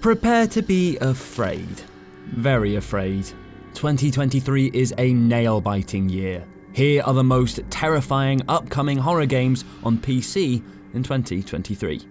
Prepare to be afraid. Very afraid. 2023 is a nail-biting year. Here are the most terrifying upcoming horror games on PC in 2023.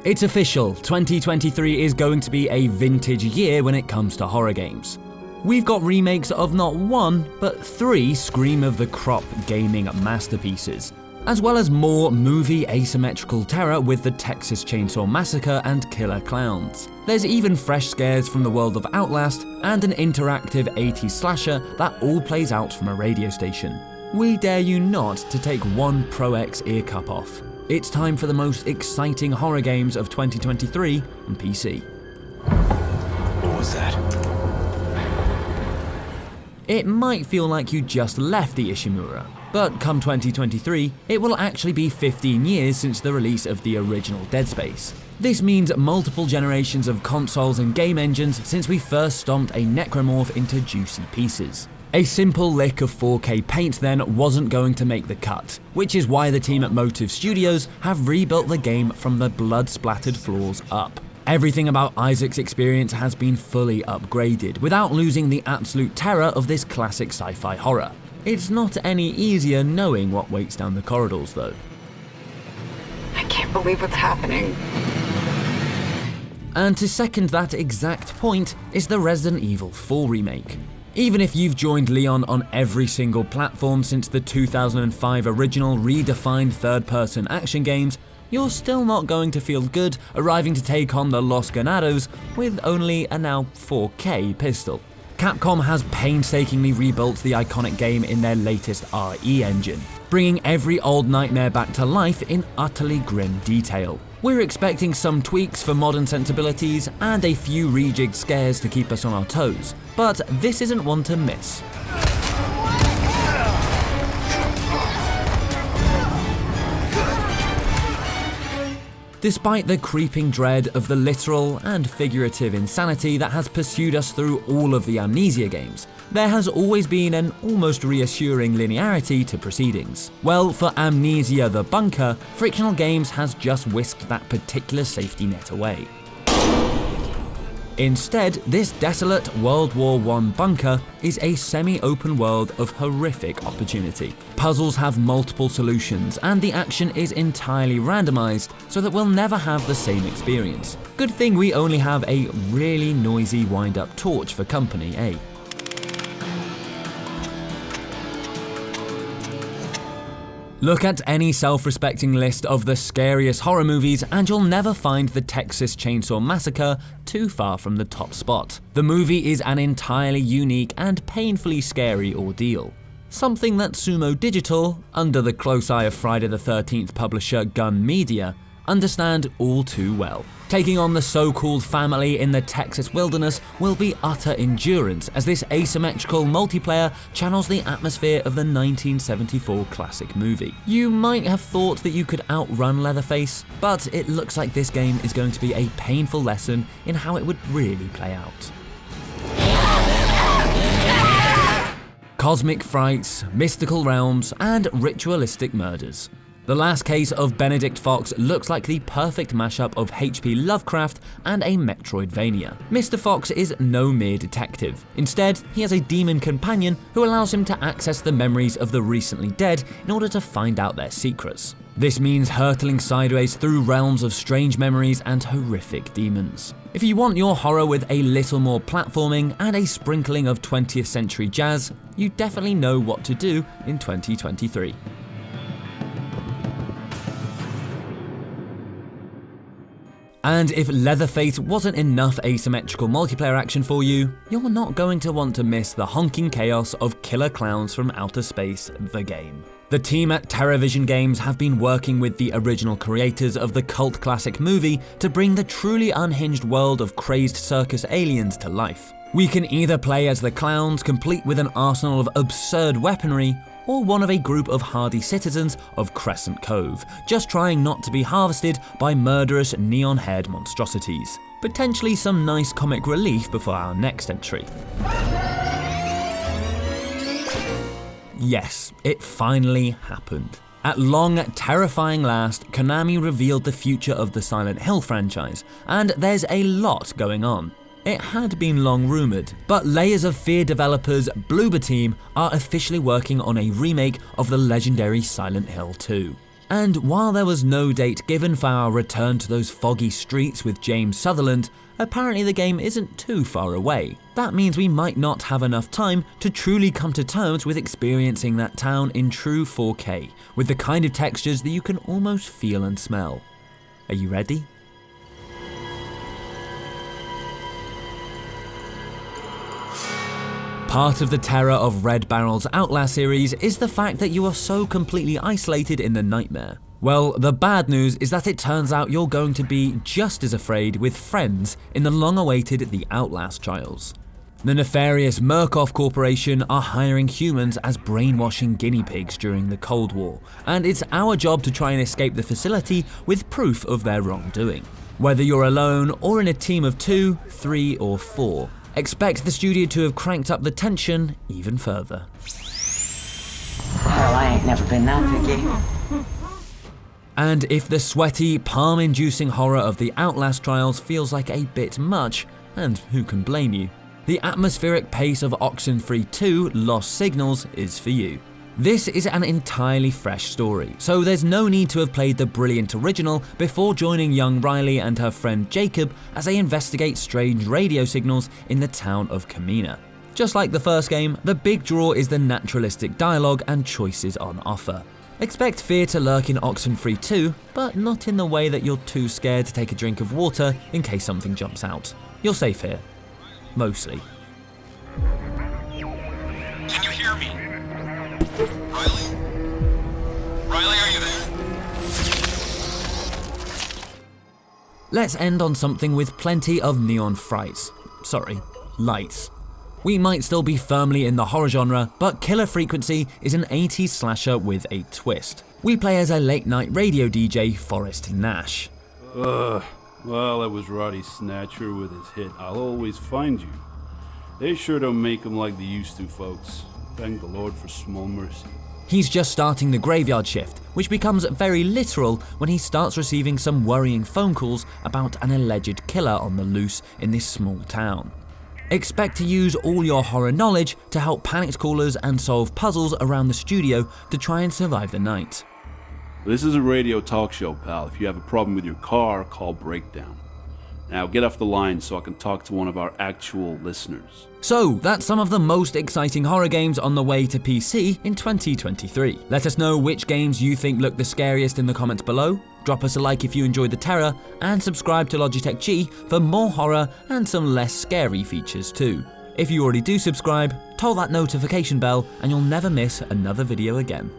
It's official, 2023 is going to be a vintage year when it comes to horror games. We've got remakes of not one, but 3 scream of the crop gaming masterpieces, as well as more movie asymmetrical terror with the Texas Chainsaw Massacre and Killer Klowns. There's even fresh scares from the world of Outlast and an interactive 80s slasher that all plays out from a radio station. We dare you not to take one Pro X ear cup off. It's time for the most exciting horror games of 2023 on PC. What was that? It might feel like you just left the Ishimura, but come 2023, it will actually be 15 years since the release of the original Dead Space. This means multiple generations of consoles and game engines since we first stomped a necromorph into juicy pieces. A simple lick of 4K paint then wasn't going to make the cut, which is why the team at Motive Studios have rebuilt the game from the blood-splattered floors up. Everything about Isaac's experience has been fully upgraded, without losing the absolute terror of this classic sci-fi horror. It's not any easier knowing what waits down the corridors, though. I can't believe what's happening. And to second that exact point is the Resident Evil 4 remake. Even if you've joined Leon on every single platform since the 2005 original redefined third-person action games, you're still not going to feel good arriving to take on the Los Ganados with only a now 4K pistol. Capcom has painstakingly rebuilt the iconic game in their latest RE engine, bringing every old nightmare back to life in utterly grim detail. We're expecting some tweaks for modern sensibilities and a few rejigged scares to keep us on our toes, but this isn't one to miss. Despite the creeping dread of the literal and figurative insanity that has pursued us through all of the Amnesia games, there has always been an almost reassuring linearity to proceedings. Well, for Amnesia the Bunker, Frictional Games has just whisked that particular safety net away. Instead, this desolate World War I bunker is a semi-open world of horrific opportunity. Puzzles have multiple solutions, and the action is entirely randomized, so that we'll never have the same experience. Good thing we only have a really noisy wind-up torch for company, eh? Look at any self-respecting list of the scariest horror movies and you'll never find the Texas Chainsaw Massacre too far from the top spot. The movie is an entirely unique and painfully scary ordeal. Something that Sumo Digital, under the close eye of Friday the 13th publisher Gun Media, understand all too well. Taking on the so-called family in the Texas wilderness will be utter endurance as this asymmetrical multiplayer channels the atmosphere of the 1974 classic movie. You might have thought that you could outrun Leatherface, but it looks like this game is going to be a painful lesson in how it would really play out. Cosmic frights, mystical realms, and ritualistic murders. The last case of Benedict Fox looks like the perfect mashup of H.P. Lovecraft and a Metroidvania. Mr. Fox is no mere detective. Instead, he has a demon companion who allows him to access the memories of the recently dead in order to find out their secrets. This means hurtling sideways through realms of strange memories and horrific demons. If you want your horror with a little more platforming and a sprinkling of 20th century jazz, you definitely know what to do in 2023. And if Leatherface wasn't enough asymmetrical multiplayer action for you, you're not going to want to miss the honking chaos of Killer Klowns from Outer Space, the game. The team at TerraVision Games have been working with the original creators of the cult classic movie to bring the truly unhinged world of crazed circus aliens to life. We can either play as the clowns, complete with an arsenal of absurd weaponry, or one of a group of hardy citizens of Crescent Cove, just trying not to be harvested by murderous neon-haired monstrosities. Potentially some nice comic relief before our next entry. Yes, it finally happened. At long, terrifying last, Konami revealed the future of the Silent Hill franchise, and there's a lot going on. It had been long rumoured, but Layers of Fear developers Bloober Team are officially working on a remake of the legendary Silent Hill 2. And while there was no date given for our return to those foggy streets with James Sutherland, apparently the game isn't too far away. That means we might not have enough time to truly come to terms with experiencing that town in true 4K, with the kind of textures that you can almost feel and smell. Are you ready? Part of the terror of Red Barrel's Outlast series is the fact that you are so completely isolated in the nightmare. Well, the bad news is that it turns out you're going to be just as afraid with friends in the long-awaited The Outlast Trials. The nefarious Murkoff Corporation are hiring humans as brainwashing guinea pigs during the Cold War, and it's our job to try and escape the facility with proof of their wrongdoing. Whether you're alone or in a team of 2, 3, or 4, expect the studio to have cranked up the tension even further. Hell, I ain't never been that picky. And if the sweaty, palm-inducing horror of the Outlast Trials feels like a bit much, and who can blame you, the atmospheric pace of Oxenfree 2 Lost Signals is for you. This is an entirely fresh story, so there's no need to have played the brilliant original before joining young Riley and her friend Jacob as they investigate strange radio signals in the town of Kamina. Just like the first game, the big draw is the naturalistic dialogue and choices on offer. Expect fear to lurk in Oxenfree 2, but not in the way that you're too scared to take a drink of water in case something jumps out. You're safe here. Mostly. Can you hear me? Riley? Riley, are you there? Let's end on something with plenty of neon frights. Sorry, lights. We might still be firmly in the horror genre, but Killer Frequency is an 80s slasher with a twist. We play as a late-night radio DJ, Forrest Nash. Well, that was Roddy Snatcher with his hit I'll Always Find You. They sure don't make them like they used to, folks. Thank the Lord for small mercy. He's just starting the graveyard shift, which becomes very literal when he starts receiving some worrying phone calls about an alleged killer on the loose in this small town. Expect to use all your horror knowledge to help panicked callers and solve puzzles around the studio to try and survive the night. This is a radio talk show, pal. If you have a problem with your car, call Breakdown. Now get off the line so I can talk to one of our actual listeners. So, that's some of the most exciting horror games on the way to PC in 2023. Let us know which games you think look the scariest in the comments below. Drop us a like if you enjoyed the terror, and subscribe to Logitech G for more horror and some less scary features too. If you already do subscribe, toll that notification bell and you'll never miss another video again.